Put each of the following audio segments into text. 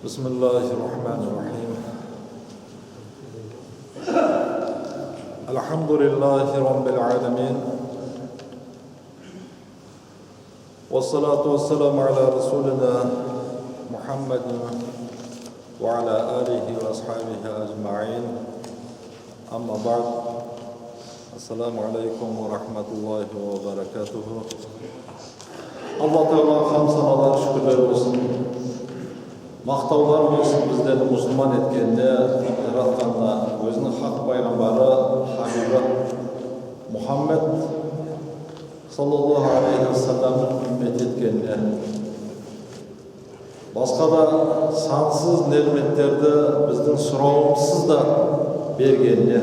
بسم الله الرحمن الرحيم الحمد لله رب العالمين والصلاة والسلام على رسولنا محمد وعلى آله وأصحابه أجمعين أما بعد السلام عليكم ورحمة الله وبركاته الله تعالى خمسة الله شكر olsun. Maqtavlar olsun bizleri Müslüman etkende, yaratkanla özünün hak paygamberi Habibi Muhammed sallallahu aleyhi ve sellem'in ümmet etkende. Başka da sansız nimetlerde bizden sorumsuz da bergende.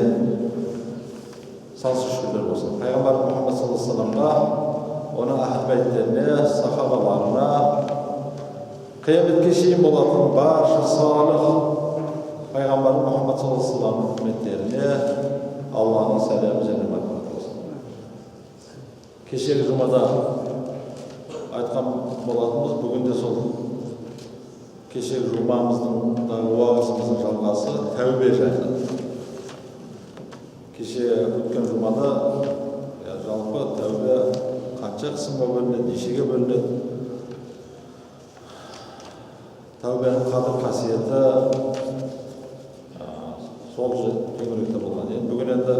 Sansız şükürler olsun. Peygamber Muhammed sallallahu aleyhi ve sellem'e, onun ahl beytlerine, sahabalarına, kıyametke şeyin bolatın barşı salih Peygamber Muhammed sallallahu aleyhi ve sellem ümmetlerine Allah'ın selamı cennet olsun. Keşke Cuma'da aytkan bolatımız bugün de sol. Keşke Cuma'mızın da vaazımızın жалғасы tövbe жайлы. Keşke ötken Cuma'da жалпы tövbe qancha qismga bölünedi, nechega bölünedi. Tövbenin kadir kasiyeti sol töңіректе болған. Бүгін енді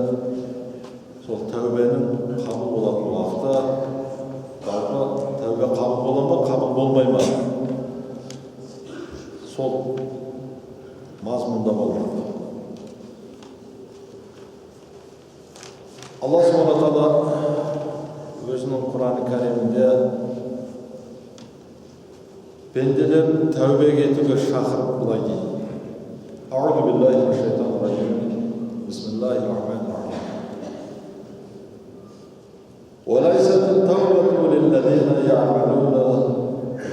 сол tövbenin kabul olan vaxtı tövbe kabul bola mı, kabul bolmay mı? Sol mazmunda bolған. Allah subhanahu wa ta'ala özünün Kur'an-ı Kerim'inde bendelerin tövbe ettiği şahırıp bulay değil. Euzu billahi mineşşeytanirracim. Bismillahirrahmanirrahim. وَلَيْسَتِ التَّوْبَةُ لِلَّذِينَ يَعْمَلُونَ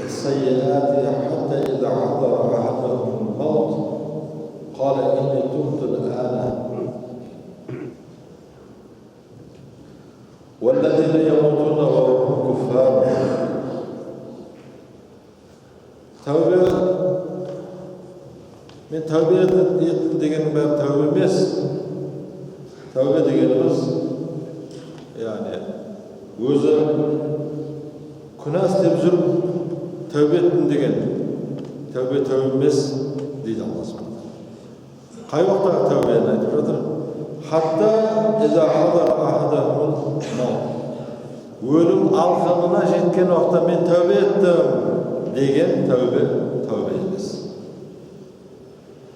السَّيِّئَاتِ حَتَّى إِذَا حَضَرَ أَحَدَهُمُ الْمَوْتُ قَالَ إِنِّي تُبْتُ الْآنَ وَالَّذِينَ يَمُوتُونَ وَهُمْ كُفَّارٌ. Tövbe, men tövbe ettim degenim bari tövbe emas. Tövbe degenimiz yani özü günah istep жүрүp tövbe ettim degen tövbe emas deydi Allah subhanahu. Kay vaqtda tövbeni aytып жатыр? Hatta iza hadar ahadahum maut. Ölüm alqanına жеткен vaqtda men tövbe ettim degen tövbe emas.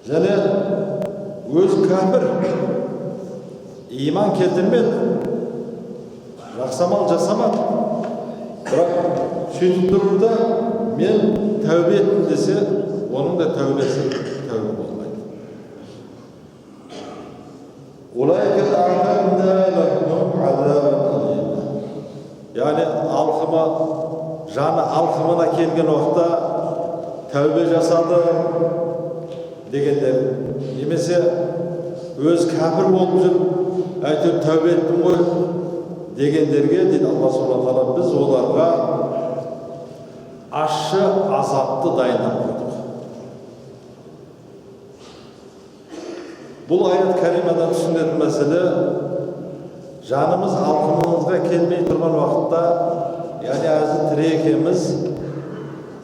Және öz kafir iman keltirmedi. Жақсы амал жасамады. Бірақ сөйтіп тұрып да мен тәубе еттім десе, оның да тәубесі тәубе болмайды. Улайка а'тадна лахум азабан алима. Яғни алқыма жаны алқымына келген уақытта тәубе жасады дегендер, немесе өз кәпір болып жүріп әйтеуір тәубе еттім ғой дегендерге дейді Алла subhanahu wa ta'ala, біз оларға ащы азапты дайындап қойдық. Бұл аят кәримада түсінетін мәселе, жанымыз алқымымызға келмей тұрған уақытта, яғни әзір тірі екенбіз,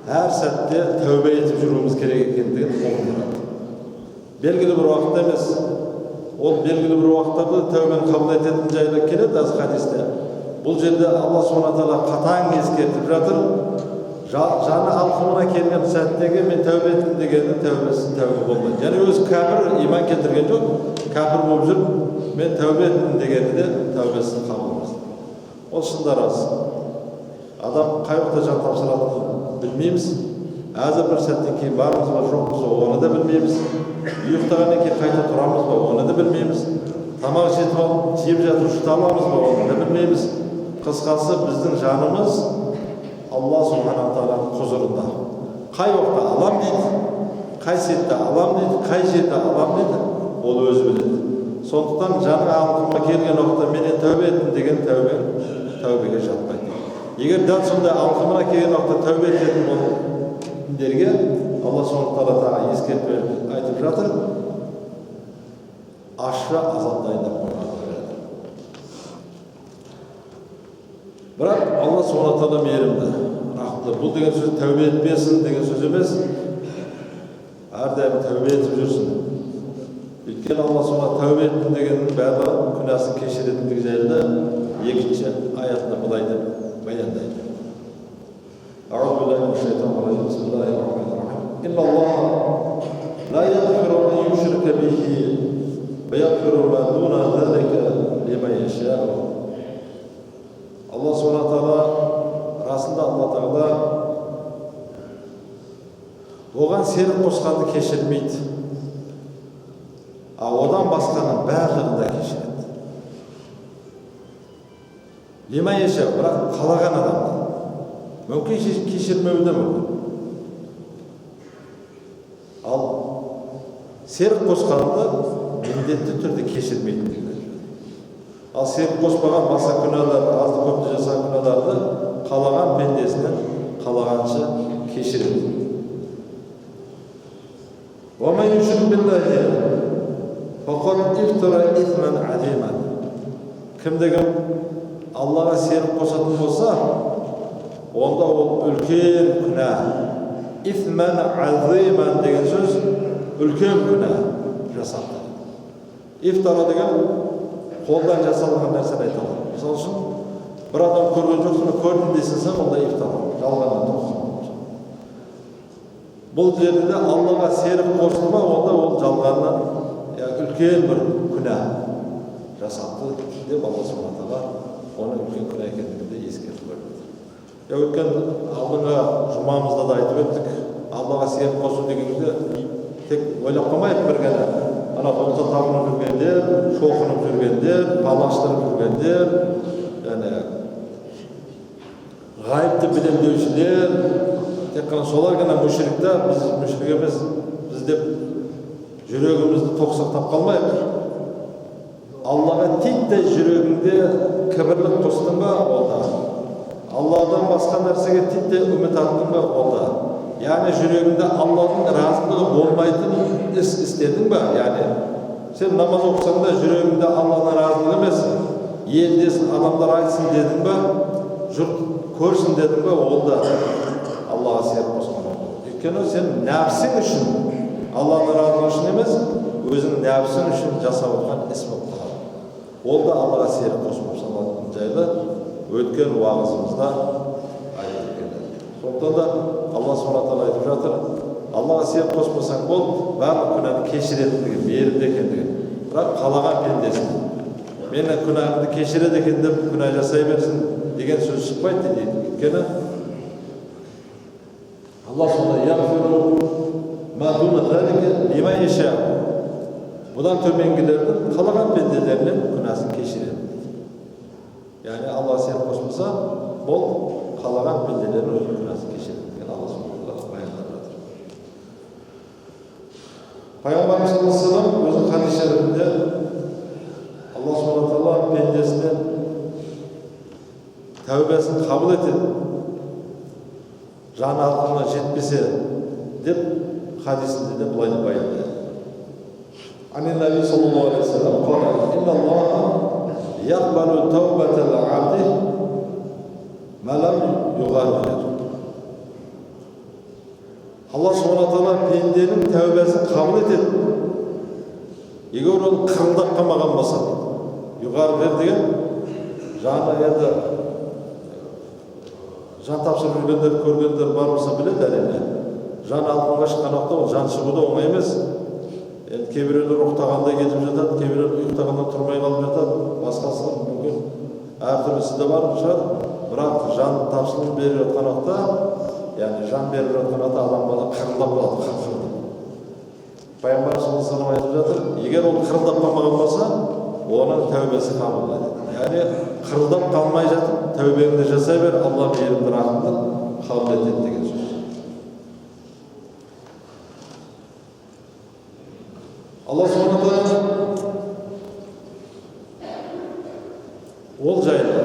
әр сәтте тәубе етіп жүруіміз керек екендігін ұғындырады. Белгілі бір уақытта емес, ол белгілі бір уақыттарда тәубені қабыл ететін жайлар келеді аз хадисте. Бұл жерде Алла subhanahu wa ta'ala қатаң ескертіп жатыр. Жаны алқымына келген сәттегі мен тәубе еттім дегенде тәубесі тәубе болмайды. Яғни өзі кәпір иман келтірген жоқ, кәпір болып жүріп мен тәубе еттім дегенде де тәубесін қабыл болмайды. Ол шынында рас. Адам қай уақытта жан тапсыратынын білмейміз. Әзір бір сәттен кейін бармыз ба жоқпыз ба оны да білмейміз. Ұйықтағаннан кейін қайта тұрамыз ба оны да білмейміз. Тамақ жетіп алып жеп жатып жұта аламыз ба оны да білмейміз. Қысқасы біздің жанымыз Алла subhanahu wa ta'alaның құзырында. Қай уақытта алам дейді, қай сәтте алам дейді, қай жерде алам дейді, ол өзі біледі. Сондықтан жаны алқымға келген уақытта менен тәубе еттім деген тәубеге жатпайды. Егер дәл сондай алқымына келген уақытта тәубе ететін діндерге Алла Subhanahu тағы ескертіп айтып жатыр, ащы азап дайындап қойған. Бірақ Алла Subhanahu мейірімді, рахымды. Бұл деген сөз тәубе етпесін деген сөз емес, әрдайым тәубе етіп жүрсін. Өйткені Алла Subhanahu тәубе еттім дегеннің барлығы күнәсін кешіретіндігі жайлы екінші аятында былай деп баяндайды. أعوذ بالله من الشيطان الرجيم بسم الله الرحمن الرحيم إن الله لا يغفر أن يشرك به ويغفر ما دون ذلك لمن يشاء. Allah Subhanahu Taala расында Алла Тағала оған серік қосқанды кешірмейді, одан басқаның барлығын да кешіреді. Лиман яша, бірақ қалаған адамды мүмкін кешірмеуі де мүмкін. Ал серік қосқанды міндетті түрде кешірмейді. Ал серік қоспаған баса күнәлар, азды көпті жасаған күнәларды қалаған пендесінен қалағанша кешіреді. وَمَنْ يُشْرِكْ بِاللَّهِ فَقَدْ افْتَرَى إِثْمًا عَظِيمًا. Кімдеген Аллаға серік қосатын болса, онда ол үлкен күнә. Ифман азиман деген сөз үлкен күнә жасады. Ифтара деген қолдан жасалған нәрсені айтады. Мысалы үшін бір адам көрген жоқсың, көрдім дейсің, онда ифтара, жалғаннан тоқсан. Бұл жерде Аллаға серік қосты ма, онда ол жалғаннан үлкен бір күнә жасады деп Алла Subhanahu Taala оның үлкен күнә екендігінде ескертіп берді. Өткен алдыңғы жұмамызда да айтып өттік, Аллаға серік қосу дегенде тек ойлап қалмайық бір ғана. Ана бұлтқа табынып жүргендер, шоқынып жүргендер, палаштырып жүргендер, ғайыпты білемдеушілер, тек қана солар ғана мүшриктер, біз мүшрик емес, біз деп жүрегімізді тоқсақтап қалмайық. Аллаға титтей жүрегіңде кібірлік қостың ба, олда. Алладан басқа нәрсеге титтей үміт артың ба, олда. Яғни жүрегіңде Алладың разылығы болмайтын іс істедің ба? Яғни сен намаз оқысаң да жүрегіңде Алладың разылығы емес, елдесін адамдар айтсын дедің ба, жұрт көрсін дедің ба, олда Аллаға серік қосқан. Өйткені сен нәпсің үшін, Алладың разылығы үшін емес, өзің нәпсің үшін жасап отқан іс болып қалады. Ол да Аллаға серік қосып салатын жайлы өткен уағызымызда айтып келді. Сондықтан да Алла Subhanahu Taala айтып жатыр, Аллаға серік қоспасаң бол, барлық күнәні кешіретіндігі, мейірімді екендігі. Бірақ қалаған пендесін, мені күнәңді кешіреді екен деп күнә жасай берсін деген сөз шықпайды дейді. Өйткені Алла Subhanahu бұдан төменгілердің қалаған пенделерінен күнәсін кешіреді. Яғни Алла серік қоспаса, бұл қалаған пенделерін өз күнәсін кешіреді деген Алла Subhanahu Taala баяндап жатыр. Пайғамбарымыз саллаллаху алейхи ва саллям өзінің хадис шерифінде Алла Subhanahu Taala пендесінен тәубесін қабыл етеді, жан ақылына жетпесе деп хадисінде де былай деп баяндайды. عن النبي صلى الله عليه وسلم قال إن الله يقبل توبة العبد ما لم يغرر. Allah Subhanahu Taala пенденің тәубесін қабыл етеді. Егер ол қырылдап қалмаған болса, юғарыр деген жаны енді жан тапсырып жүргендер, көргендер бар болса біледі әрине. Жан алтынға шыққан уақытта ол жан шығуды оңай емес. Кейбіреулер ұйықтағанда кетіп жатады, кейбіреулер ұйықтағанда тұрмай қалып жатады, басқасы мүмкін әртүрлісі де бар шығар. Бірақ жан тапсырылып беріп жатқан уақытта, яғни жан беріп жатқан уақытта адам бала қырылдап қалады, қырылдап. Пайғамбар саллаллаху алейхи ва саллям айтып жатыр, егер ол қырылдап қалмаған болса, оның тәубесі қабыл етіледі. Яғни қырылдап қалмай жатып, тәубеңді жасай бер, Алла мейірімді рахымды қабыл етеді деген сөз. Алла Subhanahu Taala ол жайлы,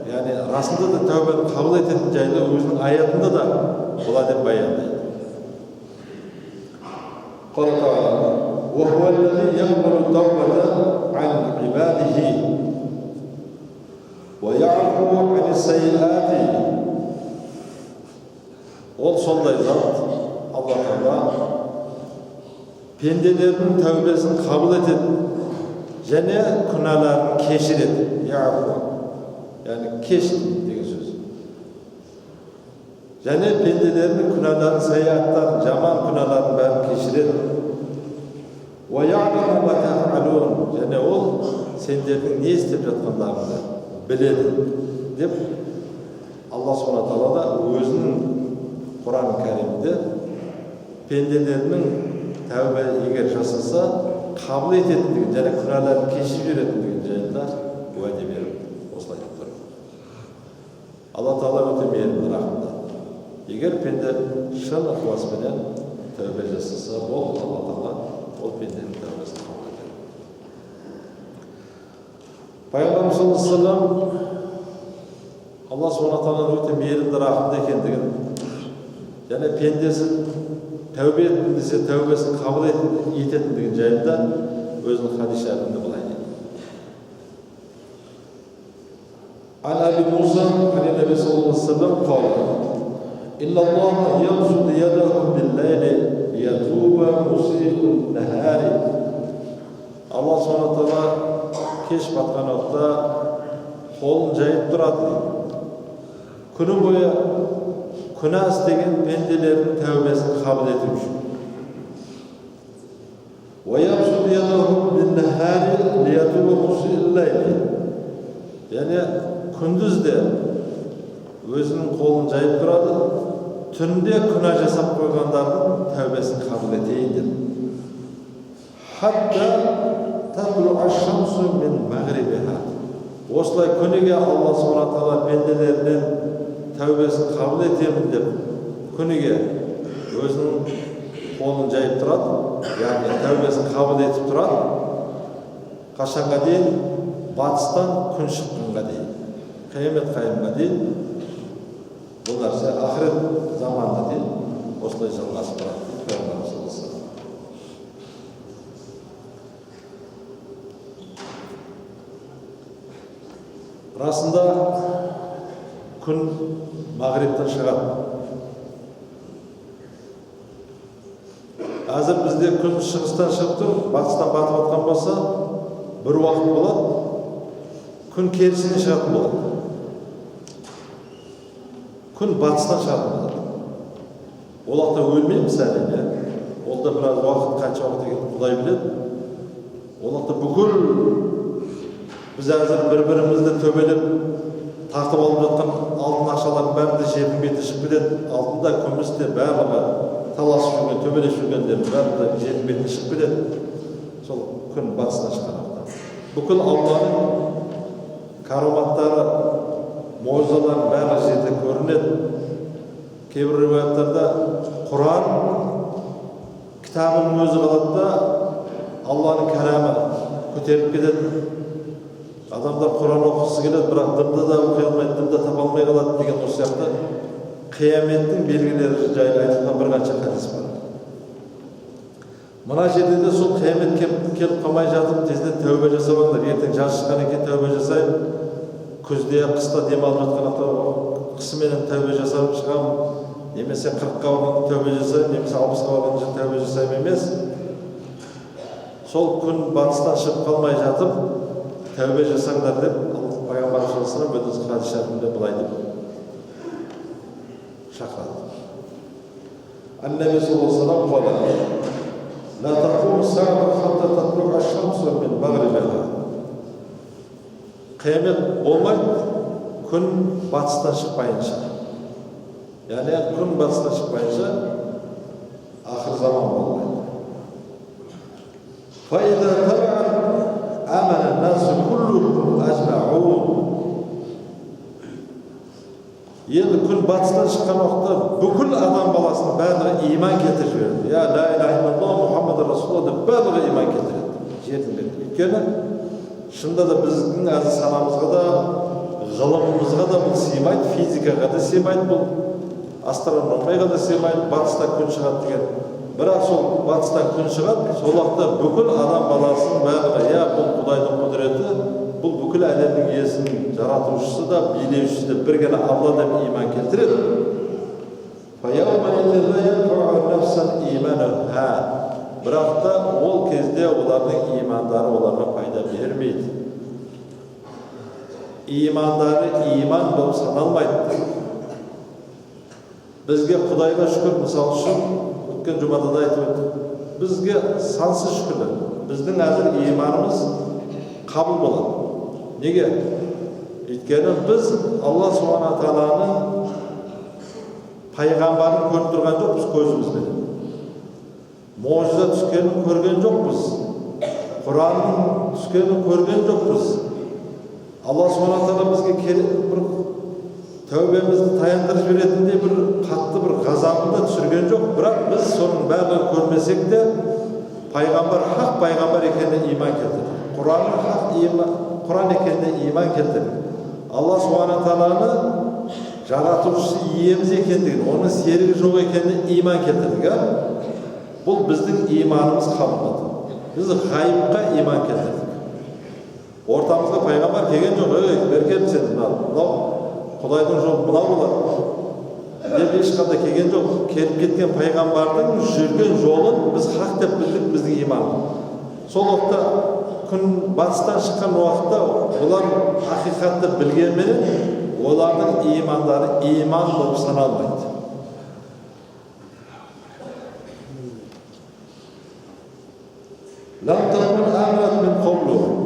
яғни расында да тәубені қабыл ететін жайлы өзінің аятында да бұлай деп баяндайды. قال تعالى وهو الذي يقبل التوبة عن عباده ويعفو عن السيئات. Ол сондай зат, Алла Тағала пенделердің тәубесін қабыл етеді және күнәларын кешіреді. Яғни кешір деген сөз. Және пенделердің күнәларын, саяттарын, жаман күнәларын бәрін кешіреді. Және ол сендердің не істеп жатқандарыңды біледі деп Алла Субхана Тағала өзінің Құран Кәрімде пенделердің тәубе егер жасаса қабыл ететіндігін және күнәларын кешіріп жіберетіндігін жайында уәде беріп осылай деп тұр. Алла Тағала өте мейірімді, рахымды. Егер пенде шын ықыласпенен тәубе жасаса, ол Алла Тағала ол пенденің тәубесін қабыл етеді. Пайғамбарымыз саллаллаху алейхи ва саллям Алла Субхана Тағаланың өте мейірімді, рахымды екендігін және пендесі тәубе еттім десе тәубесін қабыл ететіндігін жайында өзінің хадис шәрифінде былай дейді. Ан Аби Муса ан Наби саллаллаху алейхи ва саллям қала инна Аллаха ябсуду ядаху бил-лайли лиятуба мусиу нахари. Алла Субхана Тағала кеш батқан уақытта қолын жайып тұрады. Күні бойы күнә істеген пенделердің тәубесін қабыл ету үшін. Және күндіз де өзінің қолын жайып тұрады, түнде күнә жасап қойғандардың тәубесін қабыл етейін деді. Хатта татлу аш-шамсу мин мағрибиха. Осылай күніге Алла Субхана Тағала пенделерінен тәубесін қабыл етемін деп күніге өзінің қолын жайып тұрады, яғни тәубесін қабыл етіп тұрады. Қашанға дейін? Батыстан күн шыққанға дейін, қиямет қайымға дейін. Бұл нәрсе ақырет заманға дейін осылай жалғасып тұрады. Пайғамбарымыз саллаллаху алейхи ва саллям. Расында күн мағриптан шығады. Әзір бізде күн шығыстан шығып тұр, батыстан батып атқан болса, бір уақыт болады, күн керісіне шығатын болады. Күн батыстан шығатын болады. Ол уақытта өлмейміз әрине. Ол да біраз уақыт, қанша уақыт екенін Құдай біледі. Ол уақытта бүкіл біз әзір бір-бірімізді төбелеп тартып алып жатқан алтын ақшалардың бәрінде жердің беті шығып кетеді. Алтында, күмісте барлығы таласып жүрген, төбелесіп жүргендердің бәрінде жердің бетіне шығып кетеді. Сол күн батыстан шыққан уақытта. Бүкіл Алланың караматтары, мойызалардың бәрі жерде көрінеді. Кейбір риуаяттарда Құран кітабының өзі қалады да Алланың кәламы көтеріліп кетеді. Адамдар Құран оқығысы келеді, бірақ дымды да оқи алмайды, дымды таба алмай қалады деген осы сияқты қияметтің белгілері жайлы айтылған бір қанша хадис бар. Мына жерде де сол қиямет келіп қалмай жатып, тезінен тәубе жасамаңдар. Ертең жаз шыққаннан кейін тәубе жасаймын. Күзде, қыста демалып жатқанда қысыменен тәубе жасап шығамын. Немесе 40-қа барғанда тәубе жасаймын, немесе 60-қа барғанда тәубе жасаймын емес. Сол күн батыстан шығып қалмай жатып, тәубе жасаңдар деп Пайғамбар саллаллаху алейхи ва саллям өз хадис шәрифінде былай деп шақырады. Ан-Наби саллаллаху алейхи ва саллям қала: "Ла тақуму саъату хатта татлу'a аш-шамсу мин мағрибиха." Қиямет болмайды, күн батыстан шықпайынша. Яғни күн батыстан шықпайынша ақыр заман болмайды. Фаида табан амана насу куллухум ажмаун. Енді күн батыстан шыққан уақытта бүкіл адам баласының барлығы иман келтіріп жібереді. Я ла иляха иллаллах Мұхаммад расулуллах деп барлығы иман келтіреді. Жердің бетіне. Өйткені шында да біздің әзір санамызға да, ғылымымызға да бұл сыймайды, физикаға да сыймайды, бұл астрономияға да сыймайды, батыста күн шығады деген Бірақ сол батыстан күн шығады, сол уақытта бүкіл адам баласының барлығы, я бұл Құдайдың құдіреті, бұл бүкіл әлемнің иесін жаратушысы да, билеушісі де бір ғана Алла деп иман келтіреді. Бірақ та ол кезде олардың имандары оларға пайда бермейді. Имандары иман болып саналмайды. Бізге Құдайға шүкір, мысал үшін, өткен жұмада да айтып өттік, бізге сансыз шүкірлер. Біздің әзір иманымыз қабыл болады. Неге? Өйткені біз Алла Субхана Тағаланың пайғамбарын көріп тұрған жоқпыз көзімізбен. Мұғжиза түскенін көрген жоқпыз. Құранның түскенін көрген жоқпыз. Алла Субхана Тағала бізге бір тәубемізді таяндырып жіберетіндей бір қатты бір ғазабында түсірген жоқ. Бірақ біз соның бәрін көрмесек те, пайғамбар хақ пайғамбар екеніне иман келтірдік. Құран екеніне иман келтірдік. Алла Субхана Тағаланы жаратушысы иеміз екендігін, оның серігі жоқ екеніне иман келтірдік. Бұл біздің иманымыз қабылдады. Біз ғайыпқа иман келтірдік. Ортамызға пайғамбар келген жоқ. Беркем сен, Құдайдың жолы мынау болады деп ешқандай келген жоқ. Келіп кеткен пайғамбардың жүрген жолын біз хақ деп білдік, біздің иманымыз. Сол уақытта күн батыстан шыққан уақытта олар ақиқатты білгенменен олардың имандары иман болып саналмайды.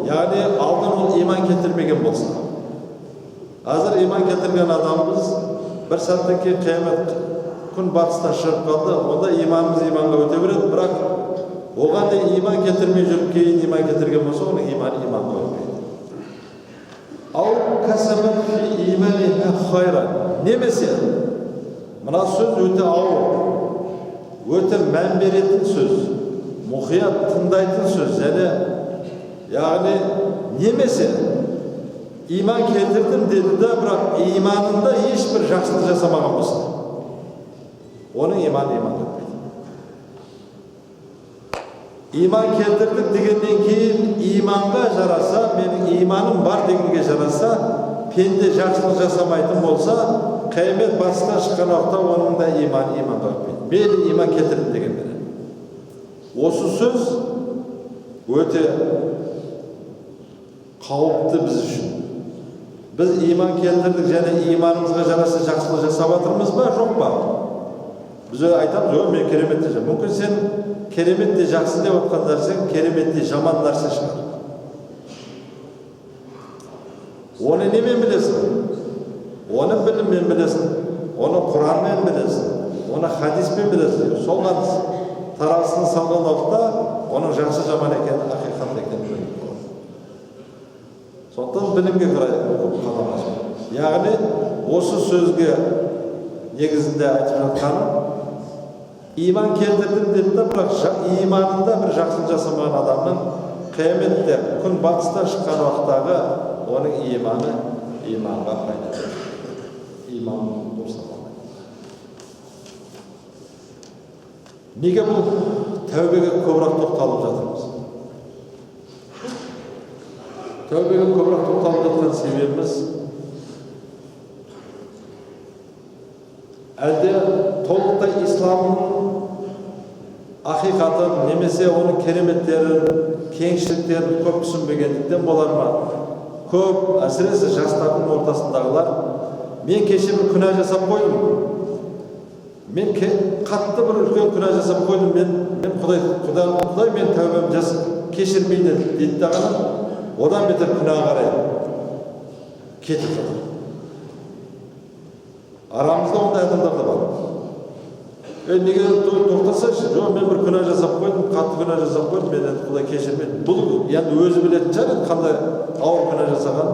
Яғни алдын ол иман келтірмеген болса. Азыр иман келтірген адамымыз бір сәттен кейін қиямет күн батыстан шығып қалды, онда иманымыз иманға өте береді, бірақ оған да иман келтірмей жүріп кейін иман келтірген болса, оның иманы иманға өтпейді. Ал кәсібін фи иманина хайран. Немесе, мына сөз өте ауыр, өте мән беретін сөз, мұқият тыңдайтын сөз, және яғни немесе иман келтірдім деді да, бірақ иманында ешбір жақсылық жасамаған болса, оның иманы иманға өтпейді. Иман келтірдік дегеннен кейін иманға жараса, менің иманым бар дегенге жараса, пенде жақсылық жасамайтын болса, қиямет батыстан шыққан уақытта оның да иманы иманға өтпейді. Мен иман келтірдім деген береді. Осы сөз өте қауіпті біз үшін. Біз иман келтірдік және иманымызға жараса жақсылық жасап жатырмыз ба, жоқ па? Біз айтамыз, мен кереметте жаман. Мүмкін сен кереметте жақсы деп отқан нәрсең, кереметте жаман нәрсе шығар. Оны немен білесің? Оны біліммен білесің, оны Құранмен білесің, оны хадиспен білесің. Сол тарасын салған уақытта оның жақсы жаман екенін, ақиқат екенін біліп қой. Сондықтан білімге қарай қаламыз. Яғни осы сөзге негізінде айтып жатқаным, иман келтірдім деді, бірақ иманында бір жақсылық жасамаған адамның қияметте күн батыстан шыққан уақыттағы оның иманы иманға пайда береді. Иман болса болмайды. Неге бұл тәубеге көбірек тоқталып жатырмыз? Тәубеге көбірек тоқталып жатқан себебіміз әлде толықтай исламның ақиқатын немесе оның кереметтерін, кеңшіліктерін көп түсінбегендіктен болар ма? Көп, әсіресе жастардың ортасындағылар, мен кеше бір күнә жасап қойдым. Мен қатты бір үлкен күнә жасап қойдым. Мен Құдай мен тәубем кешірмейді дейді дағаны, одан бетер күнәға қарай кетіп жатыр. Арамызда ондай адамдар да бар. Неге тоқтасайшы, жоқ, мен бір күнә жасап қойдым, қатты күнә жасап қойдым, мен Құдай кешірмейді. Бұл енді өзі білетін шығар, қандай ауыр күнә жасаған.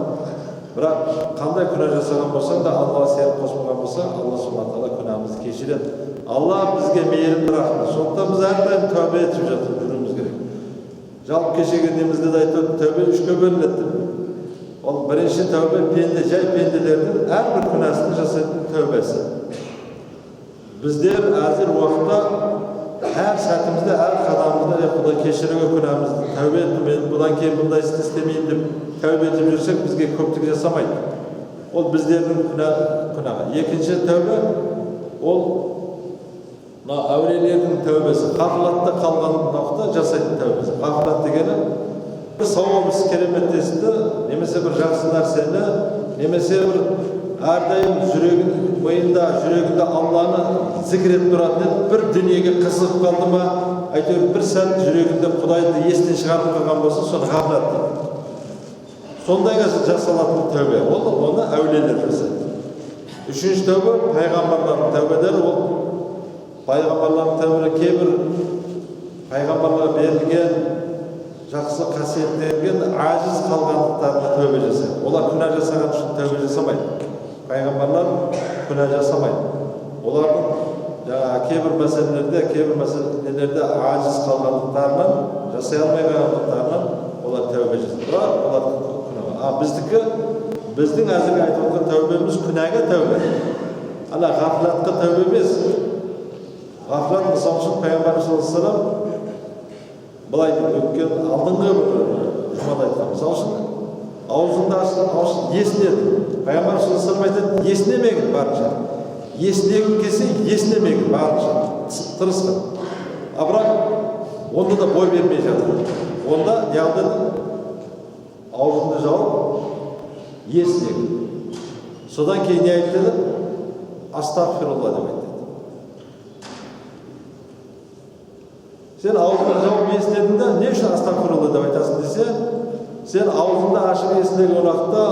Бірақ қандай күнә жасаған болсаң да, Аллаға серік қосылған болса, Алла Субхана Тағала күнәмізді кешіреді. Алла бізге мейірімді рахмет. Сондықтан біз әрдайым тәубе етіп жүруіміз керек. Жалпы кешегі немізде де айтып, тәубе үшке бөлінеді. Ол бірінші тәубе жай пенделердің әрбір күнәсін жасайтын тәубесі. Біздер әзір уақытта әр сәтімізде, әр қадамымызда Құдай кешіріңе күнәмізді тәубе етіп, мен бұдан кейін бұндай істі істемеймін деп тәубе етіп жүрсек, бізге көптік жасамайды. Ол біздердің күнәға. Екінші тәубе ол әулиелердің тәубесі. Ғафлатта қалған уақытта жасайтын тәубесі. Ғафлат дегені бір сауап іс керемет істі, немесе бір жақсы нәрсені, немесе бір әрдайым миында, жүрегінде Алланы зікір етіп тұратын бір дүниеге қызығып қалды ма, әйтеуір бір сәт жүрегінде Құдайды естен шығарып қалған болса, соны ғафлат дейді. Сондайға жасалатын тәубе. Оны әулиелер жасайды. Үшінші тәубе пайғамбарлардың тәубелері. Ол пайғамбарлардың тәубелері кейбір пайғамбарларға берілген жақсы қасиеттерген ажиз қалғандықтарына тәубе жасайды. Олар күнә жасаған үшін тәубе жасамайды. Пайғамбарлар күнә жасамайды. Олардың кейбір мәселелерде ажиз қалғандықтарынан, жасай алмай қалғандықтарынан олар тәубе жасайды. Бірақ олардың күнәға. Біздің әзірге айтып отырған тәубеміз күнәге тәубе. Ана ғафлатқа тәубе емес. Ғафлат мысал үшін Пайғамбарымыз саллаллаху алейхи ва саллям былай өткен алдыңғы жұмада айтқан. Мысал үшін аузында ашып есінеді. Пайғамбарымыз саллаллаху алейхи ва саллям айтады, есінемегін барынша. Есінегін келсе, есінемегін барынша. Тырысқын. Бірақ онда да бой бермей жатыр. Онда яғни аузында жауып есінегін. Содан кейін не айтады? Астағфирулла деп айтады. Сен аузында жауып есінедіңді, не үшін астағфирулла деп айтасың десе, сен аузында ашып есінеген уақытта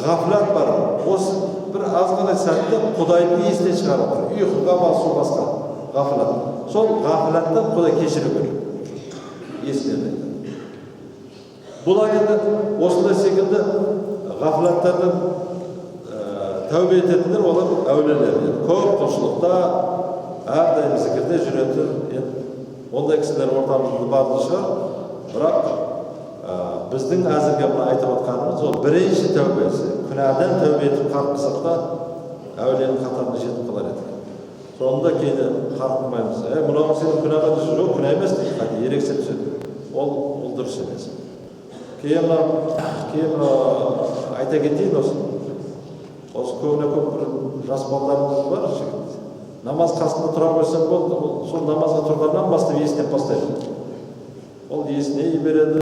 ғафлат бар. Осы бір азғана сәтте Құдайды есінен шығарып тұр. Ұйқыға басу басқа ғафлат. Сол ғафлаттан Құдай кешіріп береді. Есінен айтады. Бұл енді осындай секілді ғафлаттардан тәубе ететіндер олар әулиелер. Көп құлшылықта, әрдайым зікірде жүретін. Ондай кісілер ортамызда барлығы шығар. Бірақ біздің әзірге айтып отқанымыз ол бірінші тәубесі. Күнәдан тәубе етіп қарқысақ та әулиенің қатарына жетіп қалар едік. Сонда кейде қарқылмаймыз. Мынау сенің күнәға түсі жоқ, күнә емес дейді. Қайда ерекше түседі. Ол дұрыс емес. Кейін айта кетейін осы көбіне көп бір жас балаларымыз бар жігіт. Намаз қасында тұра қойсаң болды, сол намазға тұрғаннан бастап есінеп бастайды. Ол есіней береді.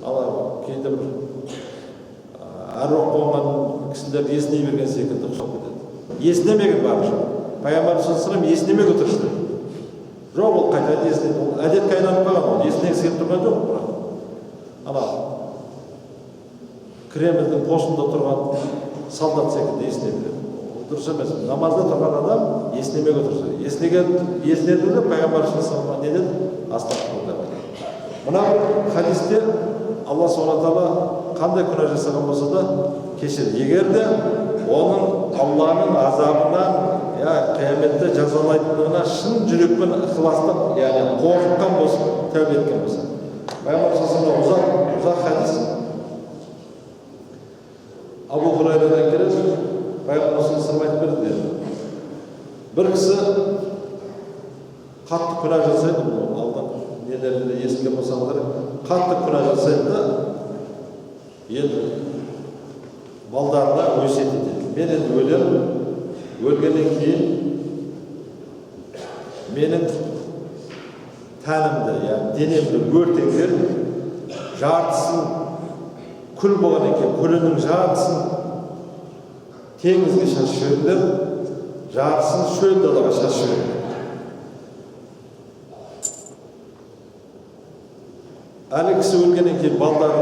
Ал кейде бір әруақ болған кісілер есіней берген секілді ұқсап кетеді. Есінемеген барынша. Пайғамбарымыз саллаллаху алейхи ва саллям есінемеге тырысты. Жоқ, ол қайтадан есінеді. Ол әдетке айналып қалған, ол есінегісі келіп тұрған жоқ. Ана Кремльдің посында тұрған солдат секілді есіне береді. Дұрыс емес. Намазда тұрған адам есінемеге тұрса. Есінеді Пайғамбарымыз саллаллаху алейхи ва саллям не деді? Астағфирулла. Мына хадисте Алла субхана тағала қандай күнә жасаған болса да кешіреді. Егер де оның Алланың азабынан қияметте жазалайтындығына шын жүрекпен ықыластап, яғни қорыққан болса, тәубе еткен болса. Пайғамбар саллаллаху алейхи ва саллям ұзақ хадис. Абу Хурайрадан келеді, Пайғамбар саллаллаху алейхи ва саллям айтып берді. Бір кісі қатты күнә жасайды, бұл алдан нелерінде есілген болсаңдар, қатты күнә жасайды да, енді балдарына өсиет етеді. Мен енді өлемін, өлгеннен кейін менің тәнімді, яғни денемді өртеңдер, жартысын күл болған екен, күлінің жартысын теңізге шашып жіберіңдер, жартысын шөл далаға шашып жіберіңдер. Әлі кісі өлгеннен кейін балдары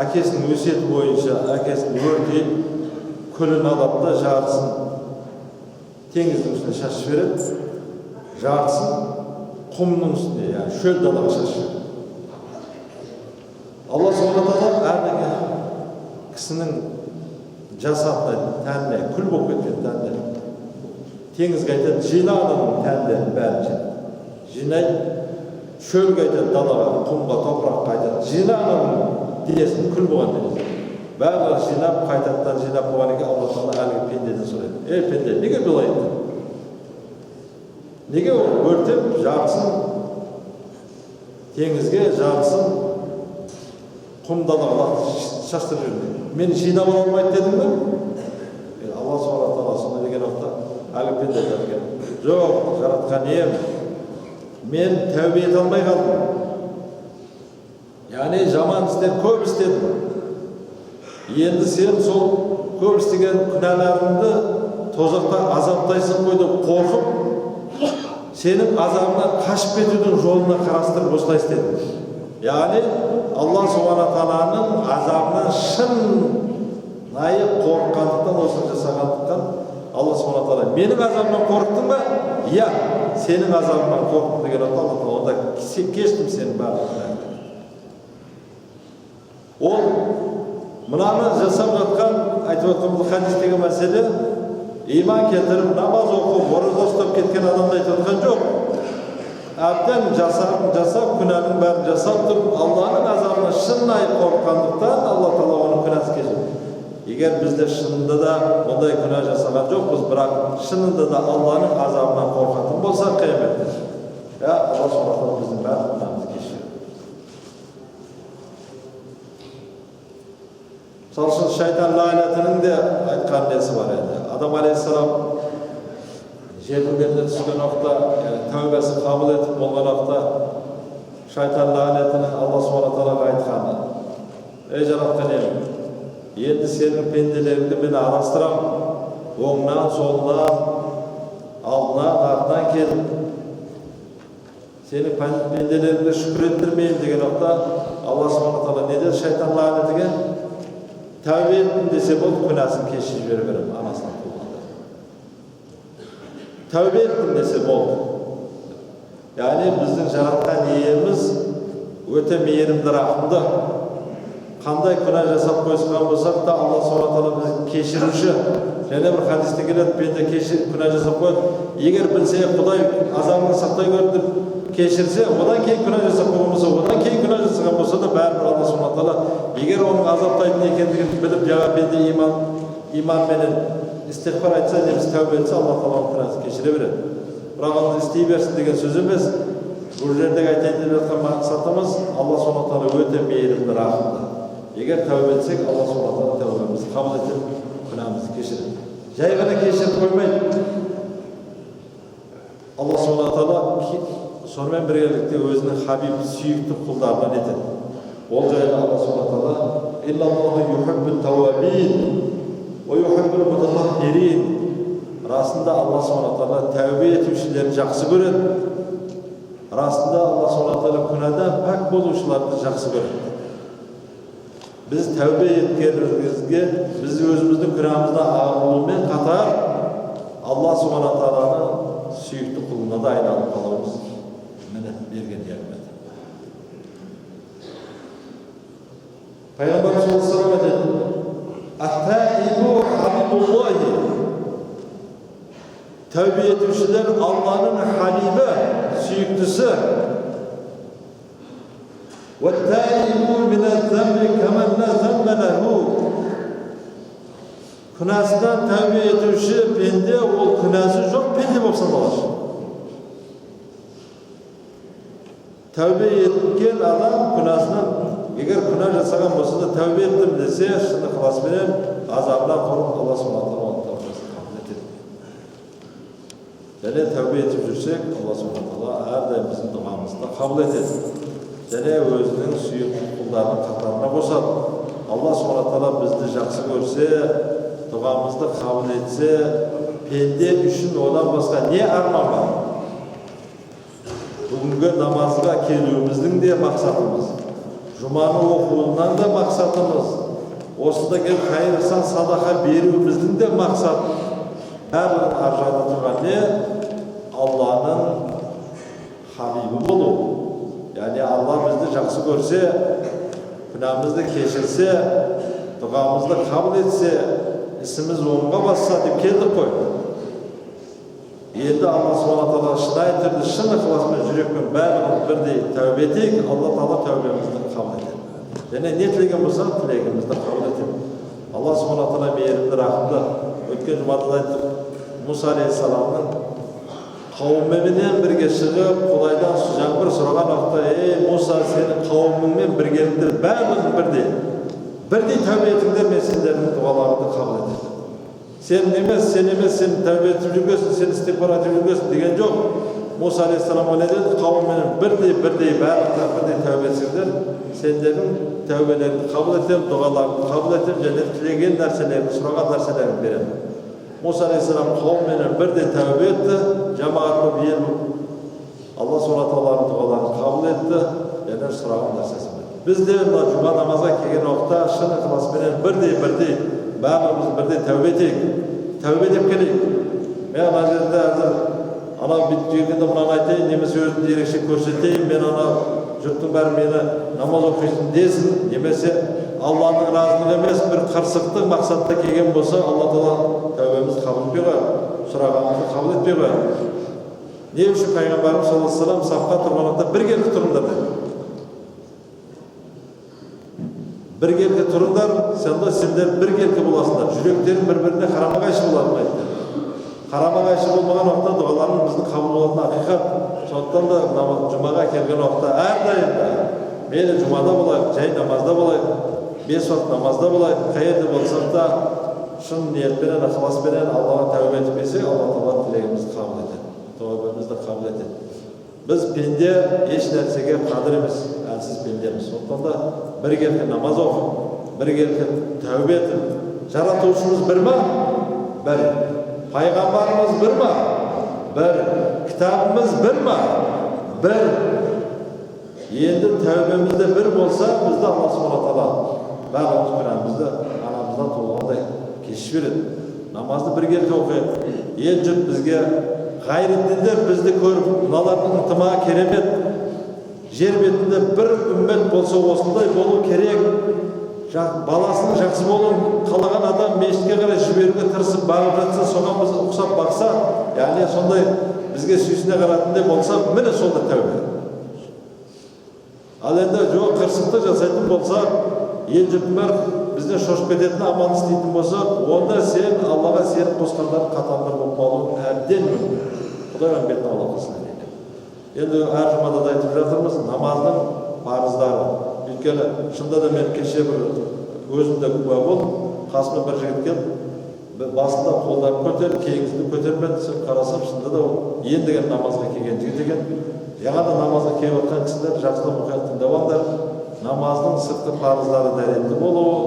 әкесінің өсиеті бойынша әкесін өртейіп, күлін алады да жартысын теңіздің үстіне шашып жібереді, жартысын құмның үстіне, яғни шөл далаға шашып жібереді. Алла субхана тағала әрдайым кісінің жасатына, тәніне, күл болып кеткен тәніне теңізге айтады, жина адамның тәніне бәрін жинайды, шөлге айтады, далаға, құмға, топыраққа айтады, жина адамның денесін, күл болған денесін. Бәрі жинап, қайтадан жинап болған екен, Алла тағала әлгі пендеден сұрайды. Пенде, неге бұлай еттің? Неге ол өртеп жартысын теңізге, жартысын құм далаға шаштырып жүрді? Мен жинап ала алмайды дедім бе? Алла Subhanahu Taala сонда деген уақытта әлгі пенде айтады, жоқ, жаратқан ием, мен тәубе ете алмай қалдым. Яғни жаман істер көп істедім. Енді сен сол көп істеген күнәларыңды тозақта азаптайсың ғой деп қорқып, сенің азабынан қашып кетудің жолына қарастырып осылай істедім. Яғни Алла Subhanahu Taalaның азабынан шынайы қорыққандықтан, осыны жасағандықтан Алла Subhanahu Taala менің азабымнан қорықтың ба? Иә, сенің азабыңнан қорықтым деген Алла Taala онда кештім сенің барлығын. Ол мынаны жасап жатқан, айтып жатқан бұл хадистегі мәселе, иман келтіріп, намаз оқып, ораза ұстап кеткен адамды айтып жатқан жоқ. Әбден жасап, күнәнің бәрін жасап тұрып, Алланың азабына шынайы қорыққандықтан Алла Таала оның күнәсін кешірді. Егер бізде шынында да ондай күнә жасаған жоқпыз, бірақ шынында да Алланың азабынан қорқатын болсақ қияметте, Алла Subhanahu Taala біздің бәрін күнәмізді кешіреді. Мысалы үшін шайтан лағнатының де айтқан несі бар еді. Адам алейхиссалам жерлерге түскен уақытта, тәубесі қабыл етіп болған уақытта, шайтан лағнатының Алла Subhanahu Taalaға айтқаны: ей жаратқан ием, енді сенің пенделеріңді мен арастырамын, оңнан, солынан, алдынан, артынан келіп, сенің пенделеріңді шүкір еттірмеймін деген уақытта Алла Subhanahu Taala не деді шайтан лағнатыға? Тәубе еттім десе болды, күнәсін кешіріп жібере беремін, анасынан туғанда. Тәубе еттім десе болды. Яғни біздің жаратқан иеміз өте мейірімді, рахымды. Қандай күнә жасап қойған болсақ та, Алла Subhanahu Taala бізді кешіруші. Және бір хадисте келеді, пенде күнә жасап қойды. Егер білсе, Құдай азабын сақтай көрді деп кешірсе, одан кейін күнә жасап қойған болса, одан кейін күнә жасаған болса да, бәрібір Алла Subhanahu Taala егер оның азаптайтын екендігін біліп, жаңа пенде иманменен истиғфар айтса, немесе тәубе етсе, Алла Таала күнәсін кешіре береді. Бірақ оны істей берсін деген сөз емес. Бұл жердегі айтайын деп жатқан мақсатымыз, Алла Subhanahu Taala өте мейірімді, рахымды. Егер тәубе етсек, Алла Subhanahu Taala тәубемізді қабыл етіп, күнәмізді кешіреді. Жай ғана кешіріп қоймайды. Алла Subhanahu Taala сонымен біргелікте өзінің хабиб, сүйікті құлдарынан етеді. Ол жайлы Алла Subhanahu Taala: «Иллаллаху юхиббут тауабин ва юхиббул мутатаххирин». Расында Алла Subhanahu Taala тәубе етушілерді жақсы көреді. Расында Алла Subhanahu Taala күнәдан пәк болушыларды жақсы көреді. Біз тәубе еткенімізге, біз өзіміздің күнәмізді арылумен қатар Алла Subhanahu Taalaның сүйікті құлына да айналып қаламыз. Міне берген nimet. Peygamber sallallahu aleyhi ve sellem dedi: "At-taibu habibullahi." Tövbe etmişler Allah'ın habibi, sүйіктісі. "Ve-t-taibu min-z-zembi kemen la zembe lehu." Günahsından tövbe etmişi pende, ol günahsız yok, pende bolsa bolar. Tövbe etken adam günahsından, eğer günah jasagan bolsa da tövbe ettim dese, şunu kılas beren azabından korup Allah Subhanahu Taala onu tövbesini kabul etedi. Және tövbe etip жүrsек, Allah Subhanahu Taala әрдайым біздің duamızda kabul etedi. Және өзінің сүйікті құлдарының қатарына қосады. Allah Subhanahu Taala бізді жақсы көрсе, duamızda kabul etse, pende үшін одан басқа не арман бар? Бүгінгі намазға келуіміздің де мақсатымыз, жұманы оқуынан да мақсатымыз, осында келіп қайырсан садақа беруіміздің де мақсат. Бәрінің аржағында тұрған не? Алланың хабибі болу. Яғни Алла бізді жақсы көрсе, күнәмізді кешірсе, дұғамызды қабыл етсе, ісіміз оңға басса деп келдік қой. Енді Алла Subhanahu Taala шынайы түрде, шын ықыласпен, жүрекпен бәрін бірдей тәубе етейік, Алла Таала тәубемізді қабыл етеді. Және не тілеген болса, тілегімізді қабыл етеді. Алла Subhanahu Taala мейірімді, рахымды. Өткен жұмада айттық, Мұса алейхиссаламның Kavminden birge çıkıp Kudaydan жаңбыр сұраған вақытта, ey Musa, senin kavminмен біргеліктер бәріміз бірдей тәубе етіңдер, мен сендердің дұғаларыңды қабыл етемін. Sen tövbe etip жүргесін, sen istihbar etip жүргесін деген жоқ. Musa aleyhisselam öyle dedi, kavminin birдей барлықтар бірдей tövbe etsеңдер, сендердің tövbelerini kabul etем, dualarını kabul etем, және тілеген нәрселерді, сұраған нәрселерін беремін. Musa aleyhisselam kavminin бірдей tövbe etti, cemaat болып ел болып Allah subhanahu ta'ala'nın dualarını kabul etti, және сұраған нәрсесін берді. Biz de жұма намазға келген уақытта шын ықыласпенен бірдей барлығымыз бірдей tövbe етейік, tövbe edіп келейік. Мен ана жерде әзір ана бүйтіп жүргенде мынаны айтайын, немесе өзімді ерекше көрсетейін, мен ана жұрттың бәрі мені намаз оқисың десін, немесе Алланың разылығы емес бір қырсықтық мақсатта келген болса, Алла Тағала тәубемізді қабыл етпей қояды, сұрағанымызды қабыл етпей қояды. Не үшін Пайғамбарымыз саллаллаху алейхи ва саллям сафқа тұрған уақытта біргелкі тұрыңдар деді. Біргелкі тұрыңдар, сонда сендер біргелкі боласыңдар, жүректерің бір-біріне қарама-қайшы болады айтты. Қарама-қайшы болмаған уақытта дұғаларың біздің қабыл болатыны ақиқат. Сондықтан да жұмаға келген уақытта әрдайым мейлі жұмада болайық, жай намазда болайық, 5 уақыт намазда болайық, қай жерде болсақ та шын ниетпенен, ықыласпенен Аллаға тәубе етіп келсек, Алла Тағала тілегімізді қабыл етеді, тәубемізді қабыл етеді. Біз пенде еш нәрсеге қадір емес, әлсіз пендеміз. Сондықтан да біргелкі намаз оқып, біргелкі тәубе етіп, жаратушымыз бір ма? Бір. Пайғамбарымыз бір ма? Бір. Кітабымыз бір ма? Бір. Енді тәубемізде бір болса, бізді Алла Subhanahu Ta'ala барлығымыз Құранымызды анамыздан толғандай кешіп береді. Намазды біргелкі оқиық. Ел жұрт бізге ғайреттендер бізді көріп, мыналардың ынтымағы керемет. Жер бетінде бір үммет болса осындай болу керек. Баласының жақсы болуын қалаған адам мешітке қарай жіберуге тырысып бағып жатса, соған біз ұқсап бақса, яғни сондай бізге сүйсіне қаратындай болса, міне сонда тәубе. Ал енді жоқ қырсықты жасайтын болса, ел жұрттың бәрі бізден шошып кететін, аман істейтін болса, онда сен Аллаға сеніп қосқандардың қатарында болып қалуың әбден мүмкін. Құдай рахметін Алла қылсын. Енді әр жұмада да айтып жатырмыз, намаздың парыздары. Өйткені шында да мен кеше бір өзімде куә болдым, қасыма бір жігіт келіп, басында қолдарын көтеріп, кейінгісін көтермеді, сөйтіп қарасам, шында да ендіген намазға келген жігіт екен. Яғни намазға келіп отқан кісілер жақсылап мұқият тыңдап алыңдар. Намаздың сыртқы парыздары дәретті болуы,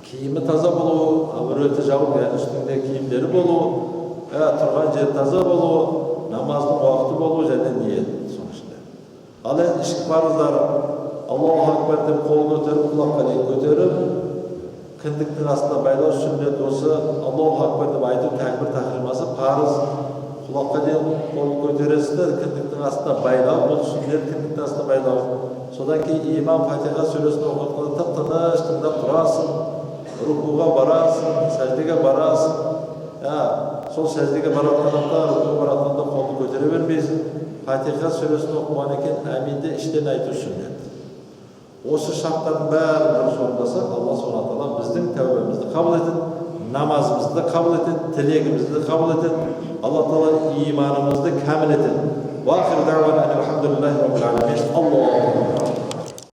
киімі таза болуы, әуреті жауып, үстінде киімдері болуы, тұрған жері таза болуы, намаздың уақыты болуы және ниет соның ішінде. Ал енді ішкі парыздары Аллаху акбар деп қол көтеріп, құлаққа дейін көтеріп, кіндіктің астына байлау сүннет осы Аллаху акбар деп айту тәкбір тахримасы парыз. Құлаққа дейін қол көтересіңдер, кіндіктің астына байлау, бұл сүннет кіндіктің астына байлау. Содан кейін имам Фатиха сүресін оқытқанда тып-тыныш тыңдап тұрасың, рукуға барасың, сәждеге барасың. Сол сәждеге баратқанда, рукуға баратқанда қолды көтере бермейсің. Фатиха сүресін оқыған екен, әминді іштен айту сүннет. Осы шарттардың бәрін дұрыс орындаса, Алла Subhanahu Ta'ala біздің тәубемізді қабыл етеді, намазымызды қабыл етеді, тілегімізді қабыл етеді, Алла Тағала иманымызды кәміл етеді. Ва ахир дауана алхамдулиллахи раббил аламин. Аллаху акбар.